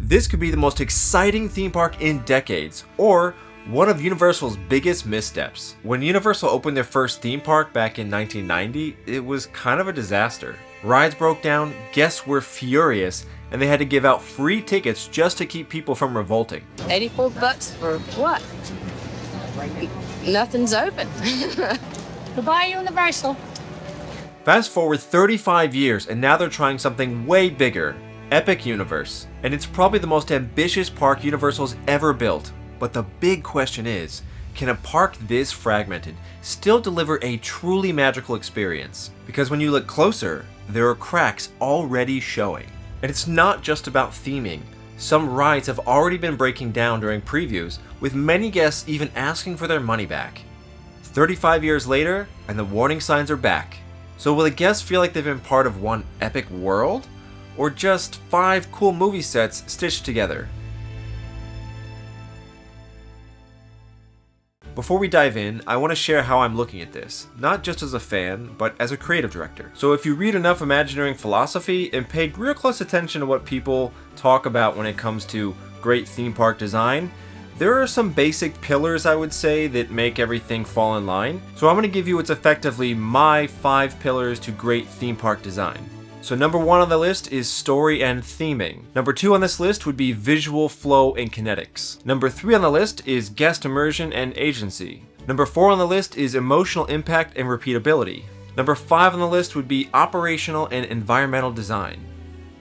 This could be the most exciting theme park in decades, or one of Universal's biggest missteps. When Universal opened their first theme park back in 1990, it was kind of a disaster. Rides broke down, guests were furious, and they had to give out free tickets just to keep people from revolting. $84 for what? Nothing's open. Goodbye, Universal. Fast forward 35 years, and now they're trying something way bigger, Epic Universe. And it's probably the most ambitious park Universal's ever built. But the big question is, can a park this fragmented still deliver a truly magical experience? Because when you look closer, there are cracks already showing. And it's not just about theming. Some rides have already been breaking down during previews, with many guests even asking for their money back. 35 years later, and the warning signs are back. So will the guests feel like they've been part of one epic world? Or just 5 cool movie sets stitched together? Before we dive in, I want to share how I'm looking at this, not just as a fan, but as a creative director. So if you read enough Imagineering philosophy and pay real close attention to what people talk about when it comes to great theme park design, there are some basic pillars, I would say, that make everything fall in line. So I'm going to give you what's effectively my 5 pillars to great theme park design. So number 1 on the list is story and theming. Number 2 on this list would be visual flow and kinetics. Number 3 on the list is guest immersion and agency. Number 4 on the list is emotional impact and repeatability. Number 5 on the list would be operational and environmental design.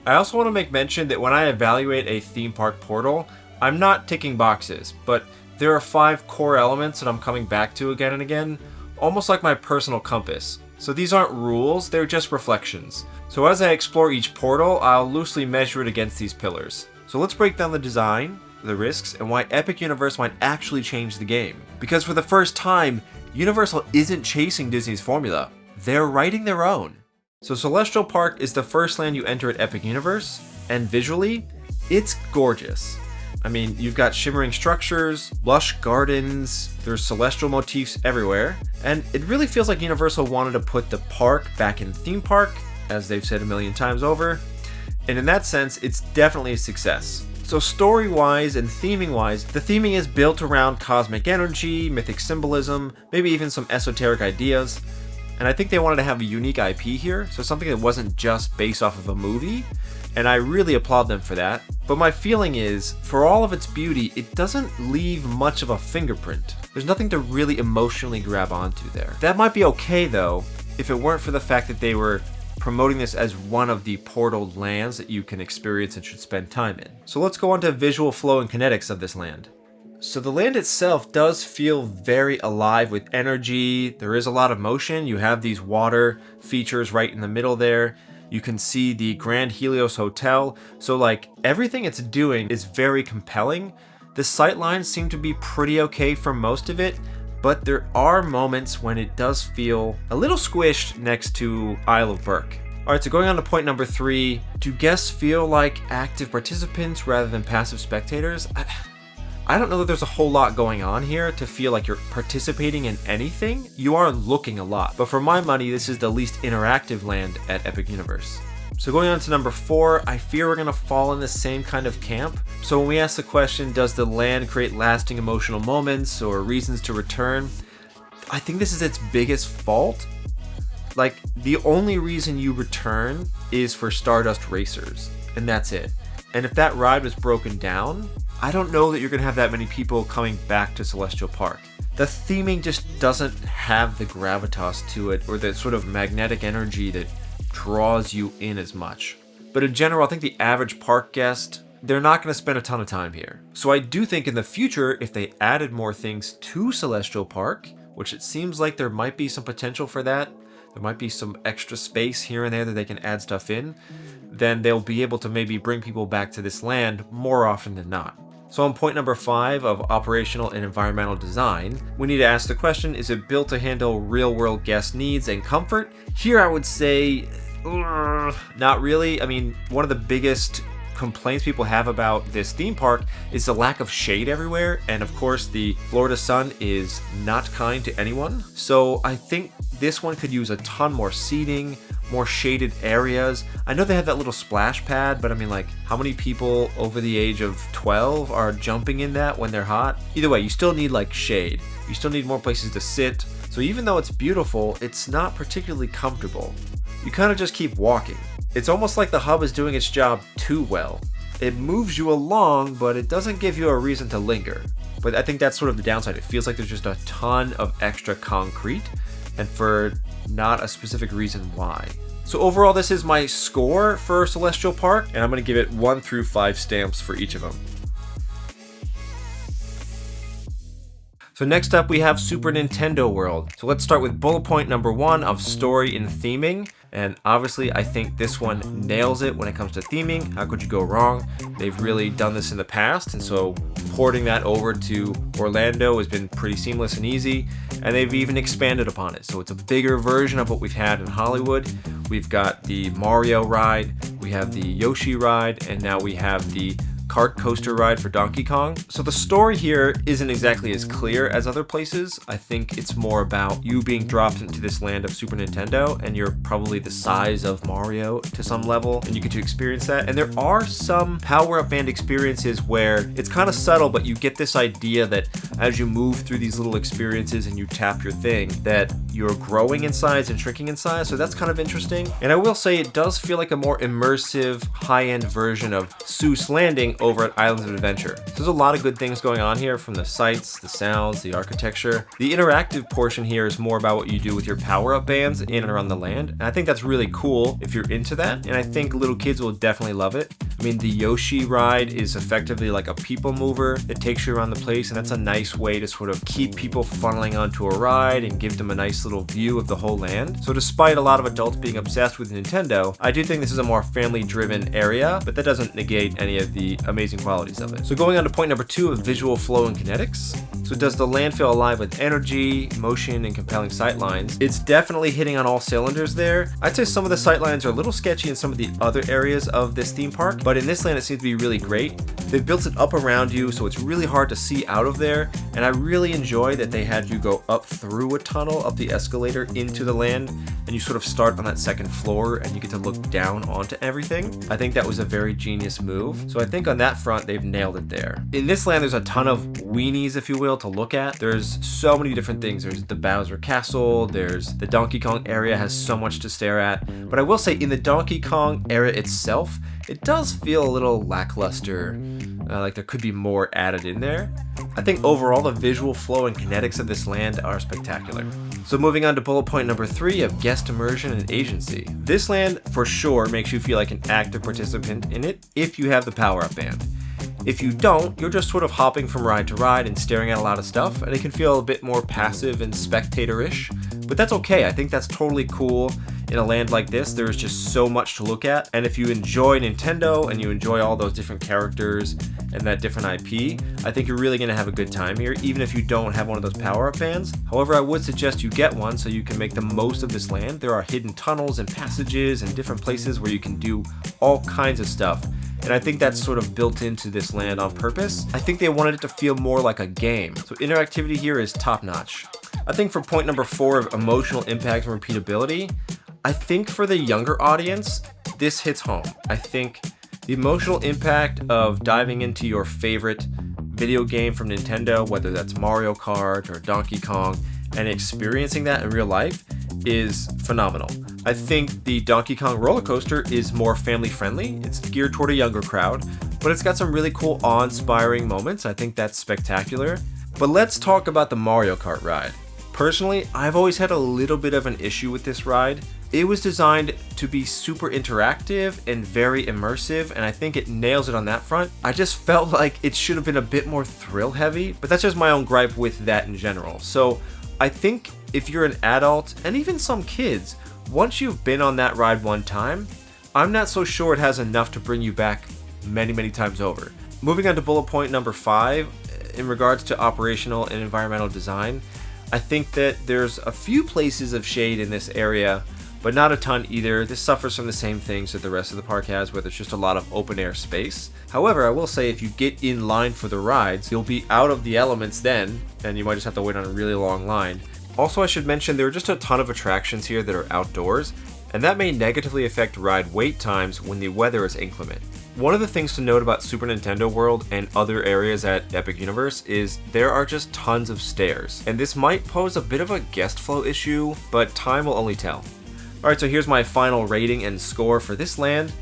I also want to make mention that when I evaluate a theme park portal, I'm not ticking boxes, but there are 5 core elements that I'm coming back to again and again, almost like my personal compass. So these aren't rules, they're just reflections. So as I explore each portal, I'll loosely measure it against these pillars. So let's break down the design, the risks, and why Epic Universe might actually change the game. Because for the first time, Universal isn't chasing Disney's formula, they're writing their own. So Celestial Park is the first land you enter at Epic Universe, and visually, it's gorgeous. I mean, you've got shimmering structures, lush gardens, there's celestial motifs everywhere, and it really feels like Universal wanted to put the park back in theme park, as they've said a million times over, and in that sense, it's definitely a success. So story-wise and theming-wise, the theming is built around cosmic energy, mythic symbolism, maybe even some esoteric ideas, and I think they wanted to have a unique IP here, so something that wasn't just based off of a movie, and I really applaud them for that. But my feeling is, for all of its beauty, it doesn't leave much of a fingerprint. There's nothing to really emotionally grab onto there. That might be okay though, if it weren't for the fact that they were promoting this as one of the portal lands that you can experience and should spend time in. So let's go on to visual flow and kinetics of this land. So the land itself does feel very alive with energy. There is a lot of motion. You have these water features right in the middle there. You can see the Grand Helios Hotel. So like everything it's doing is very compelling. The sightlines seem to be pretty okay for most of it, but there are moments when it does feel a little squished next to Isle of Berk. Alright, so going on to point number 3, do guests feel like active participants rather than passive spectators? I don't know that there's a whole lot going on here to feel like you're participating in anything. You are looking a lot, but for my money, this is the least interactive land at Epic Universe. So going on to number 4, I fear we're going to fall in the same kind of camp. So when we ask the question, does the land create lasting emotional moments or reasons to return? I think this is its biggest fault. Like, the only reason you return is for Stardust Racers, and that's it. And if that ride was broken down, I don't know that you're going to have that many people coming back to Celestial Park. The theming just doesn't have the gravitas to it, or the sort of magnetic energy that draws you in as much. But in general, I think the average park guest, they're not going to spend a ton of time here. So I do think in the future, if they added more things to Celestial Park, which it seems like there might be some potential for that, there might be some extra space here and there that they can add stuff in, then they'll be able to maybe bring people back to this land more often than not. So on point number 5 of operational and environmental design, we need to ask the question, is it built to handle real-world guest needs and comfort? Here I would say, not really. I mean, one of the biggest complaints people have about this theme park is the lack of shade everywhere, and of course the Florida sun is not kind to anyone. So I think this one could use a ton more seating, more shaded areas. I know they have that little splash pad, but I mean, like, how many people over the age of 12 are jumping in that when they're hot? Either way, you still need like shade. You still need more places to sit. So even though it's beautiful, it's not particularly comfortable. You kind of just keep walking. It's almost like the hub is doing its job too well. It moves you along, but it doesn't give you a reason to linger. But I think that's sort of the downside. It feels like there's just a ton of extra concrete, and for not a specific reason why. So overall, this is my score for Celestial Park, and I'm going to give it 1 through 5 stamps for each of them. So next up we have Super Nintendo World. So let's start with bullet point number 1 of story and theming. And obviously I think this one nails it when it comes to theming. How could you go wrong? They've really done this in the past, and so porting that over to Orlando has been pretty seamless and easy. And they've even expanded upon it. So it's a bigger version of what we've had in Hollywood. We've got the Mario ride, we have the Yoshi ride, and now we have the kart coaster ride for Donkey Kong. So the story here isn't exactly as clear as other places. I think it's more about you being dropped into this land of Super Nintendo, and you're probably the size of Mario to some level, and you get to experience that. And there are some power-up band experiences where it's kind of subtle, but you get this idea that as you move through these little experiences and you tap your thing, that you're growing in size and shrinking in size. So that's kind of interesting. And I will say it does feel like a more immersive, high-end version of Seuss Landing over at Islands of Adventure. So there's a lot of good things going on here, from the sights, the sounds, the architecture. The interactive portion here is more about what you do with your power-up bands in and around the land. And I think that's really cool if you're into that. And I think little kids will definitely love it. I mean, the Yoshi ride is effectively like a people mover that takes you around the place, and that's a nice way to sort of keep people funneling onto a ride and give them a nice little view of the whole land. So despite a lot of adults being obsessed with Nintendo, I do think this is a more family-driven area, but that doesn't negate any of the amazing qualities of it. So going on to point number 2 of visual flow and kinetics. So does the land feel alive with energy, motion, and compelling sightlines? It's definitely hitting on all cylinders there. I'd say some of the sightlines are a little sketchy in some of the other areas of this theme park, but in this land it seems to be really great. They've built it up around you, so it's really hard to see out of there, and I really enjoy that they had you go up through a tunnel, up the escalator into the land, and you sort of start on that second floor and you get to look down onto everything. I think that was a very genius move. So I think on that front, they've nailed it there. In this land, there's a ton of weenies, if you will, to look at. There's so many different things. There's the Bowser Castle, there's the Donkey Kong area has so much to stare at. But I will say, in the Donkey Kong area itself, it does feel a little lackluster, like there could be more added in there. I think overall the visual flow and kinetics of this land are spectacular. So moving on to bullet point number 3 of guest immersion and agency. This land for sure makes you feel like an active participant in it if you have the power-up band. If you don't, you're just sort of hopping from ride to ride and staring at a lot of stuff, and it can feel a bit more passive and spectator-ish. But that's okay, I think that's totally cool. In a land like this, there's just so much to look at, and if you enjoy Nintendo and you enjoy all those different characters and that different IP, I think you're really going to have a good time here, even if you don't have one of those power-up bands. However, I would suggest you get one so you can make the most of this land. There are hidden tunnels and passages and different places where you can do all kinds of stuff. And I think that's sort of built into this land on purpose. I think they wanted it to feel more like a game. So interactivity here is top notch. I think for point number 4 of emotional impact and repeatability, I think for the younger audience, this hits home. I think the emotional impact of diving into your favorite video game from Nintendo, whether that's Mario Kart or Donkey Kong, and experiencing that in real life is phenomenal. I think the Donkey Kong roller coaster is more family friendly. It's geared toward a younger crowd, but it's got some really cool awe-inspiring moments. I think that's spectacular. But let's talk about the Mario Kart ride. Personally, I've always had a little bit of an issue with this ride. It was designed to be super interactive and very immersive, and I think it nails it on that front. I just felt like it should have been a bit more thrill heavy, but that's just my own gripe with that in general. So I think if you're an adult, and even some kids, once you've been on that ride one time, I'm not so sure it has enough to bring you back many times over. Moving on to bullet point number 5, in regards to operational and environmental design, I think that there's a few places of shade in this area, but not a ton either. This suffers from the same things that the rest of the park has, where there's just a lot of open air space. However, I will say if you get in line for the rides, you'll be out of the elements then, and you might just have to wait on a really long line. Also, I should mention there are just a ton of attractions here that are outdoors, and that may negatively affect ride wait times when the weather is inclement. One of the things to note about Super Nintendo World and other areas at Epic Universe is there are just tons of stairs, and this might pose a bit of a guest flow issue, but time will only tell. Alright, so here's my final rating and score for this land.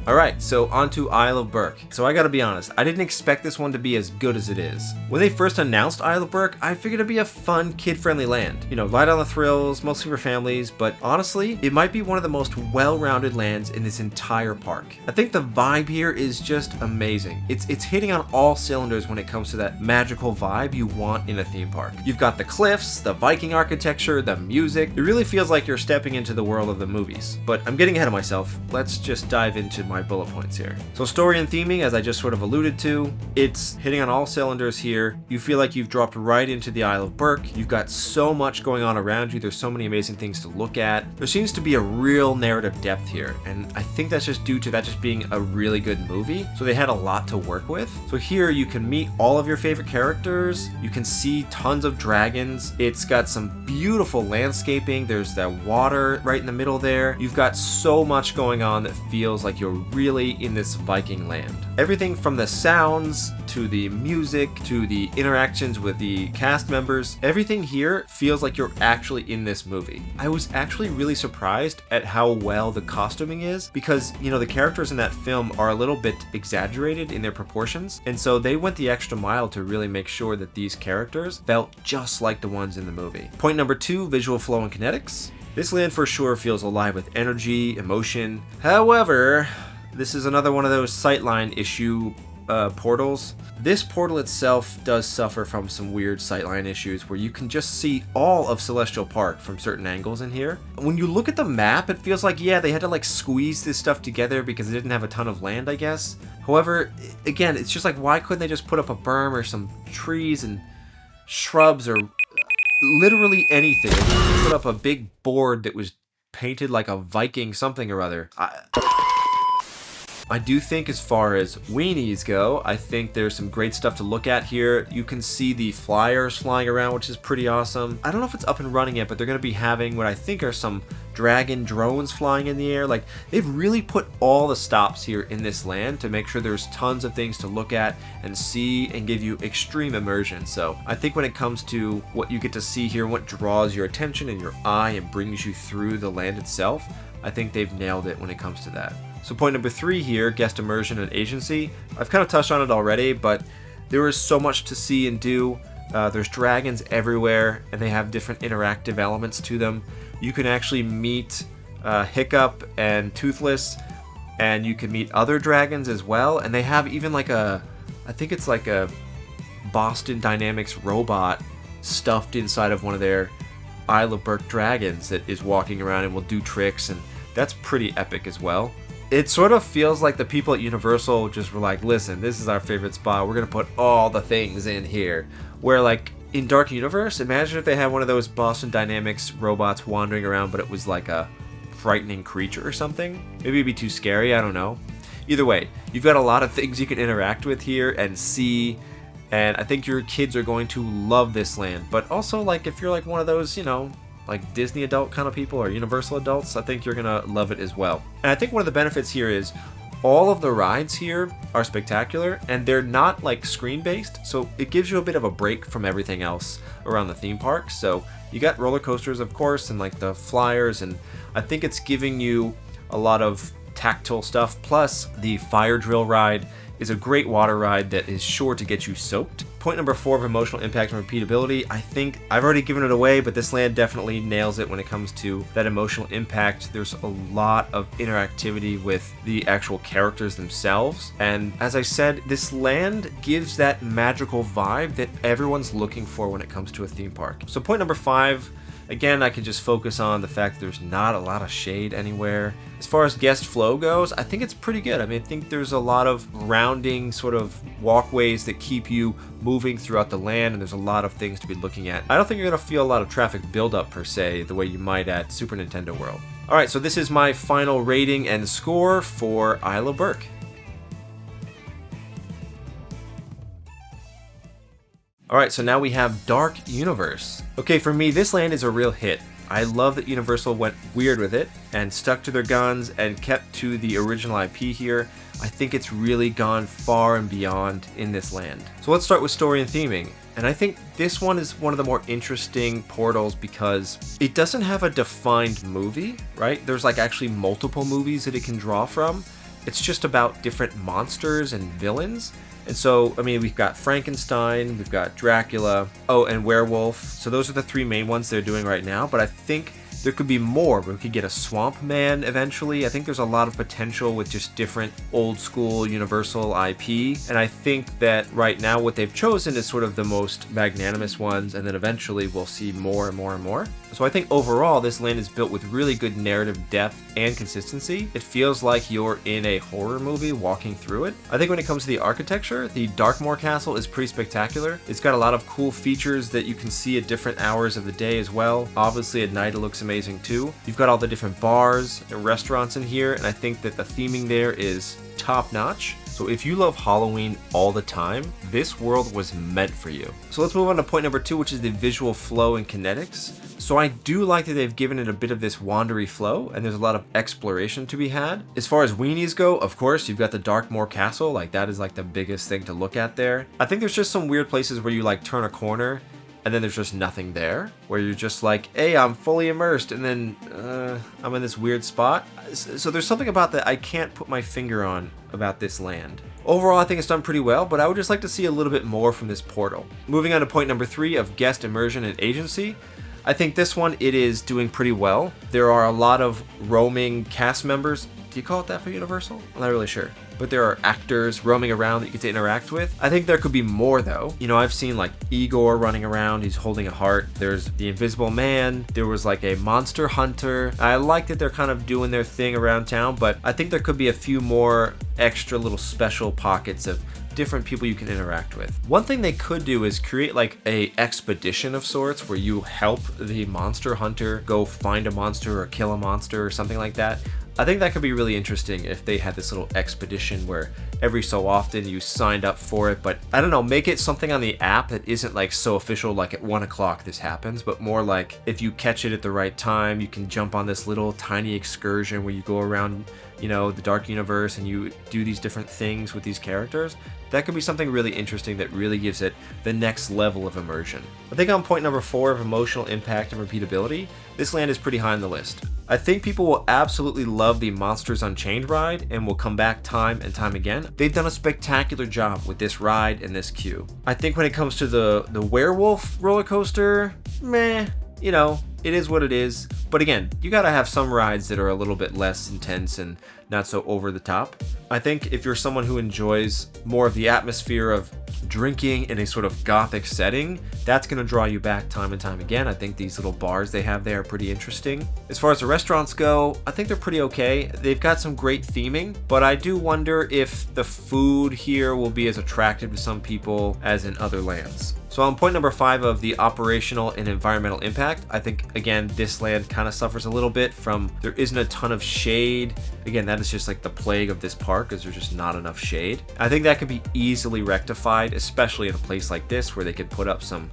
Alright, so on to Isle of Berk. So I gotta be honest, I didn't expect this one to be as good as it is. When they first announced Isle of Berk, I figured it'd be a fun, kid-friendly land. You know, light on the thrills, mostly for families, but honestly, it might be one of the most well-rounded lands in this entire park. I think the vibe here is just amazing. It's hitting on all cylinders when it comes to that magical vibe you want in a theme park. You've got the cliffs, the Viking architecture, the music. It really feels like you're stepping into the world of the movies. But I'm getting ahead of myself. Let's just dive into my bullet points here. So story and theming, as I just sort of alluded to, it's hitting on all cylinders here. You feel like you've dropped right into the Isle of Berk. You've got so much going on around you. There's so many amazing things to look at. There seems to be a real narrative depth here, and I think that's just due to that just being a really good movie. So they had a lot to work with. So here you can meet all of your favorite characters. You can see tons of dragons. It's got some beautiful landscaping. There's that water right in the middle there. You've got so much going on that feels like you're really in this Viking land. Everything from the sounds to the music to the interactions with the cast members, everything here feels like you're actually in this movie. I was actually really surprised at how well the costuming is because, you know, the characters in that film are a little bit exaggerated in their proportions, and so they went the extra mile to really make sure that these characters felt just like the ones in the movie. Point number 2, visual flow and kinetics. This land for sure feels alive with energy, emotion. However, this is another one of those sightline issue portals. This portal itself does suffer from some weird sightline issues where you can just see all of Celestial Park from certain angles in here. When you look at the map, it feels like, yeah, they had to like squeeze this stuff together because they didn't have a ton of land, I guess. However, again, it's just like, why couldn't they just put up a berm or some trees and shrubs or literally anything? They just put up a big board that was painted like a Viking something or other. I do think as far as weenies go, I think there's some great stuff to look at here. You can see the flyers flying around, which is pretty awesome. I don't know if it's up and running yet, but they're going to be having what I think are some dragon drones flying in the air. Like, they've really put all the stops here in this land to make sure there's tons of things to look at and see and give you extreme immersion. So I think when it comes to what you get to see here, what draws your attention and your eye and brings you through the land itself, I think they've nailed it when it comes to that. So point number 3 here, guest immersion and agency. I've kind of touched on it already, but there is so much to see and do. There's dragons everywhere, and they have different interactive elements to them. You can actually meet Hiccup and Toothless, and you can meet other dragons as well. And they have even like I think it's like a Boston Dynamics robot stuffed inside of one of their Isle of Berk dragons that is walking around and will do tricks, and that's pretty epic as well. It sort of feels like the people at Universal just were like, listen, this is our favorite spot. We're going to put all the things in here. Where, like, in Dark Universe, imagine if they had one of those Boston Dynamics robots wandering around, but it was like a frightening creature or something. Maybe it'd be too scary, I don't know. Either way, you've got a lot of things you can interact with here and see, and I think your kids are going to love this land. But also, like, if you're like one of those, you know, like Disney adult kind of people or Universal adults, I think you're gonna love it as well. And I think one of the benefits here is all of the rides here are spectacular, and they're not like screen based, so it gives you a bit of a break from everything else around the theme park. So you got roller coasters, of course, and like the flyers, and I think it's giving you a lot of tactile stuff. Plus the fire drill ride is a great water ride that is sure to get you soaked. Point number 4 of emotional impact and repeatability. I think I've already given it away, but this land definitely nails it when it comes to that emotional impact. There's a lot of interactivity with the actual characters themselves. And as I said, this land gives that magical vibe that everyone's looking for when it comes to a theme park. So point number 5, again, I can just focus on the fact that there's not a lot of shade anywhere. As far as guest flow goes, I think it's pretty good. I mean, I think there's a lot of rounding sort of walkways that keep you moving throughout the land, and there's a lot of things to be looking at. I don't think you're going to feel a lot of traffic buildup per se, the way you might at Super Nintendo World. Alright, so this is my final rating and score for Isle of Berk. Alright, so now we have Dark Universe. Okay, for me, this land is a real hit. I love that Universal went weird with it and stuck to their guns and kept to the original IP here. I think it's really gone far and beyond in this land. So let's start with story and theming. And I think this one is one of the more interesting portals because it doesn't have a defined movie, right? There's like actually multiple movies that it can draw from. It's just about different monsters and villains. And so, I mean, we've got Frankenstein, we've got Dracula, oh, and Werewolf. So those are the three main ones they're doing right now. But I think there could be more. We could get a Swamp Man eventually. I think there's a lot of potential with just different old school Universal IP. And I think that right now what they've chosen is sort of the most magnanimous ones. And then eventually we'll see more and more and more. So I think overall this land is built with really good narrative depth and consistency. It feels like you're in a horror movie walking through it. I think when it comes to the architecture, the Darkmoor Castle is pretty spectacular. It's got a lot of cool features that you can see at different hours of the day as well. Obviously at night it looks amazing too. You've got all the different bars and restaurants in here, and I think that the theming there is top notch. So if you love Halloween all the time, this world was meant for you. So let's move on to point number 2, which is the visual flow and kinetics. So I do like that they've given it a bit of this wandery flow, and there's a lot of exploration to be had. As far as weenies go, of course, you've got the Darkmoor Castle. Like, that is like the biggest thing to look at there. I think there's just some weird places where you like turn a corner and then there's just nothing there, where you're just like, hey, I'm fully immersed, and then I'm in this weird spot. So there's something about that I can't put my finger on about this land. Overall, I think it's done pretty well, but I would just like to see a little bit more from this portal. Moving on to point number 3 of guest immersion and agency. I think this one, it is doing pretty well. There are a lot of roaming cast members. Do you call it that for Universal? I'm not really sure. But there are actors roaming around that you get to interact with. I think there could be more though. You know, I've seen like Igor running around, he's holding a heart. There's the Invisible Man. There was like a monster hunter. I like that they're kind of doing their thing around town, but I think there could be a few more extra little special pockets of different people you can interact with. One thing they could do is create like a expedition of sorts where you help the monster hunter go find a monster or kill a monster or something like that. I think that could be really interesting if they had this little expedition where every so often you signed up for it, but I don't know, make it something on the app that isn't like so official, like at 1 o'clock this happens, but more like if you catch it at the right time, you can jump on this little tiny excursion where you go around, you know, the Dark Universe and you do these different things with these characters. That could be something really interesting that really gives it the next level of immersion. I think on point number 4 of emotional impact and repeatability, this land is pretty high on the list. I think people will absolutely love the Monsters Unchained ride and will come back time and time again. They've done a spectacular job with this ride and this queue. I think when it comes to the werewolf roller coaster, meh, you know, it is what it is. But again, you gotta have some rides that are a little bit less intense and not so over the top. I think if you're someone who enjoys more of the atmosphere of drinking in a sort of gothic setting, that's going to draw you back time and time again. I think these little bars they have there are pretty interesting. As far as the restaurants go, I think they're pretty okay. They've got some great theming, but I do wonder if the food here will be as attractive to some people as in other lands. So on point number 5 of the operational and environmental impact, I think, again, this land kind of suffers a little bit from there isn't a ton of shade. Again, that is just like the plague of this park, is there's just not enough shade. I think that could be easily rectified, especially in a place like this where they could put up some,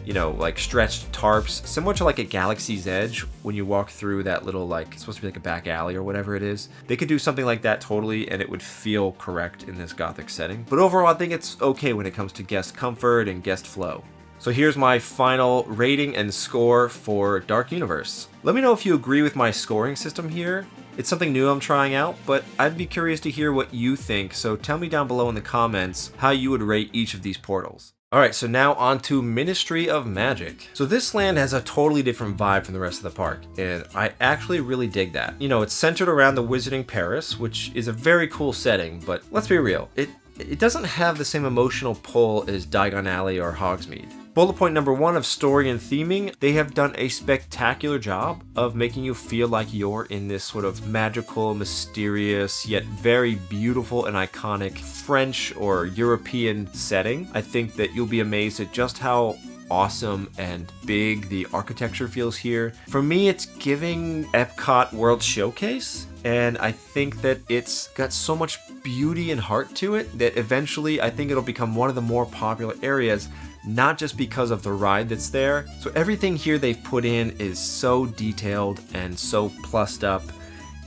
you know, like stretched tarps, similar to like a Galaxy's Edge when you walk through that little, like, it's supposed to be like a back alley or whatever it is. They could do something like that totally and it would feel correct in this gothic setting. But overall, I think it's okay when it comes to guest comfort and guest flow. So here's my final rating and score for Dark Universe. Let me know if you agree with my scoring system here. It's something new I'm trying out, but I'd be curious to hear what you think, so tell me down below in the comments how you would rate each of these portals. Alright, so now on to Ministry of Magic. So this land has a totally different vibe from the rest of the park, and I actually really dig that. You know, it's centered around the Wizarding Paris, which is a very cool setting, but let's be real, it doesn't have the same emotional pull as Diagon Alley or Hogsmeade. Bullet point number 1 of story and theming, they have done a spectacular job of making you feel like you're in this sort of magical, mysterious, yet very beautiful and iconic French or European setting. I think that you'll be amazed at just how awesome and big the architecture feels here. For me, it's giving Epcot World Showcase, and I think that it's got so much beauty and heart to it that eventually I think it'll become one of the more popular areas not just because of the ride that's there. So everything here they've put in is so detailed and so plussed up.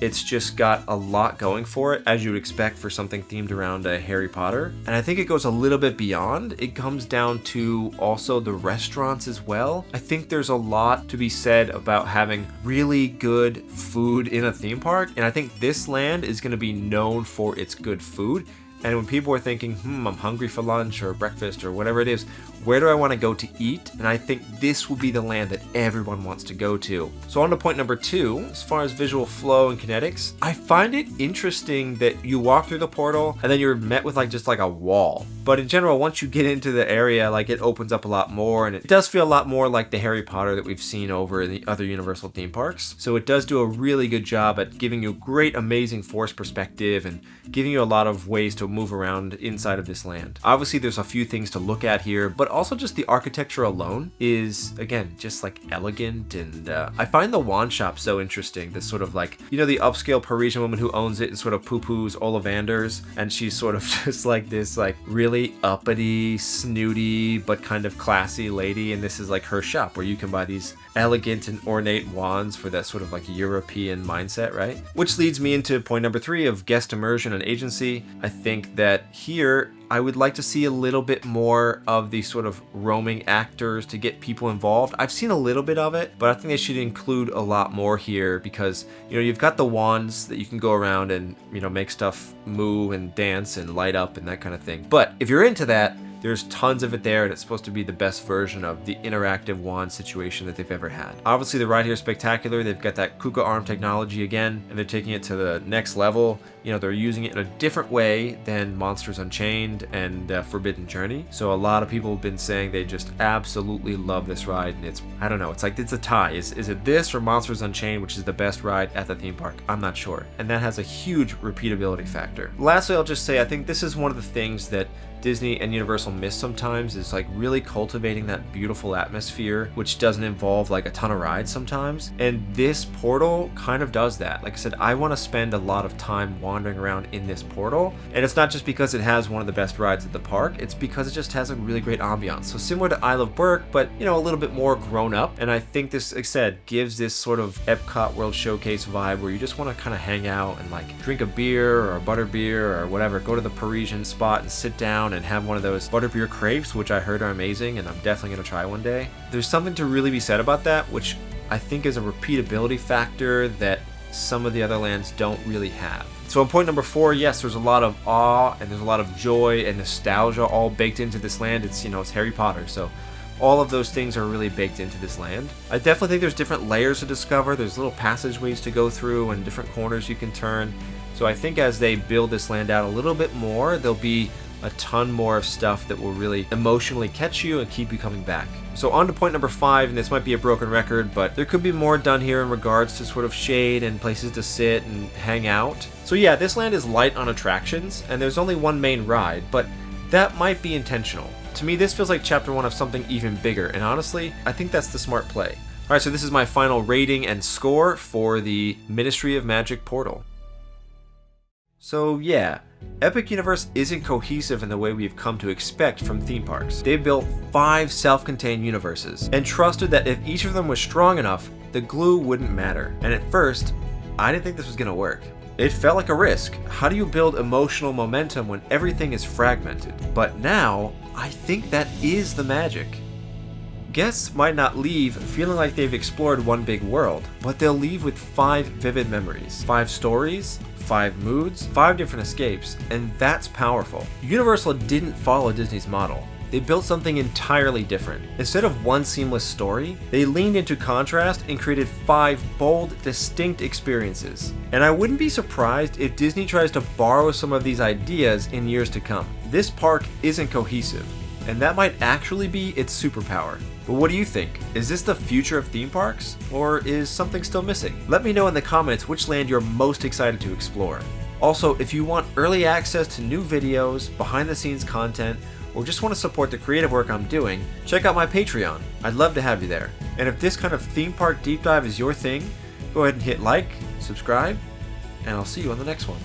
It's just got a lot going for it, as you would expect for something themed around Harry Potter. And I think it goes a little bit beyond. It comes down to also the restaurants as well. I think there's a lot to be said about having really good food in a theme park. And I think this land is going to be known for its good food. And when people are thinking, I'm hungry for lunch or breakfast or whatever it is, where do I want to go to eat? And I think this will be the land that everyone wants to go to. So on to point number 2, as far as visual flow and kinetics, I find it interesting that you walk through the portal and then you're met with just a wall. But in general, once you get into the area, it opens up a lot more, and it does feel a lot more like the Harry Potter that we've seen over in the other Universal theme parks. So it does do a really good job at giving you a great, amazing force perspective and giving you a lot of ways to move around inside of this land. Obviously, there's a few things to look at here, but also just the architecture alone is, again, just elegant. And I find the wand shop so interesting. This sort of the upscale Parisian woman who owns it and sort of poo-poos Ollivanders, and she's sort of just this really uppity, snooty, but kind of classy lady, and this is her shop where you can buy these elegant and ornate wands for that sort of European mindset, right? Which leads me into point number 3 of guest immersion and agency. I think that here I would like to see a little bit more of the sort of roaming actors to get people involved. I've seen a little bit of it, but I think they should include a lot more here because, you've got the wands that you can go around and, make stuff move and dance and light up and that kind of thing. But if you're into that, there's tons of it there, and it's supposed to be the best version of the interactive wand situation that they've ever had. Obviously, the ride here is spectacular. They've got that Kuka arm technology again, and they're taking it to the next level. They're using it in a different way than Monsters Unchained and Forbidden Journey. So a lot of people have been saying they just absolutely love this ride, and it's a tie. Is it this or Monsters Unchained, which is the best ride at the theme park? I'm not sure. And that has a huge repeatability factor. Lastly, I'll just say I think this is one of the things that Disney and Universal miss sometimes is really cultivating that beautiful atmosphere, which doesn't involve a ton of rides sometimes. And this portal kind of does that. Like I said, I want to spend a lot of time wandering around in this portal. And it's not just because it has one of the best rides at the park, it's because it just has a really great ambiance. So similar to Isle of Berk, but a little bit more grown up. And I think this, like I said, gives this sort of Epcot World Showcase vibe where you just want to kind of hang out and drink a beer or a butter beer or whatever, go to the Parisian spot and sit down and have one of those butterbeer crepes, which I heard are amazing, and I'm definitely going to try one day. There's something to really be said about that, which I think is a repeatability factor that some of the other lands don't really have. So in point number 4, yes, there's a lot of awe and there's a lot of joy and nostalgia all baked into this land. It's, it's Harry Potter, so all of those things are really baked into this land. I definitely think there's different layers to discover. There's little passageways to go through and different corners you can turn. So I think as they build this land out a little bit more, there'll be a ton more of stuff that will really emotionally catch you and keep you coming back. So on to point number 5, and this might be a broken record, but there could be more done here in regards to sort of shade and places to sit and hang out. So yeah, this land is light on attractions, and there's only one main ride, but that might be intentional. To me, this feels like chapter 1 of something even bigger, and honestly, I think that's the smart play. Alright, so this is my final rating and score for the Ministry of Magic portal. So yeah, Epic Universe isn't cohesive in the way we've come to expect from theme parks. They built 5 self-contained universes and trusted that if each of them was strong enough, the glue wouldn't matter. And at first, I didn't think this was gonna work. It felt like a risk. How do you build emotional momentum when everything is fragmented? But now, I think that is the magic. Guests might not leave feeling like they've explored one big world, but they'll leave with 5 vivid memories, 5 stories, 5 moods, 5 different escapes, and that's powerful. Universal didn't follow Disney's model. They built something entirely different. Instead of one seamless story, they leaned into contrast and created 5 bold, distinct experiences. And I wouldn't be surprised if Disney tries to borrow some of these ideas in years to come. This park isn't cohesive, and that might actually be its superpower. But what do you think? Is this the future of theme parks, or is something still missing? Let me know in the comments which land you're most excited to explore. Also, if you want early access to new videos, behind the scenes content, or just want to support the creative work I'm doing, check out my Patreon. I'd love to have you there. And if this kind of theme park deep dive is your thing, go ahead and hit like, subscribe, and I'll see you on the next one.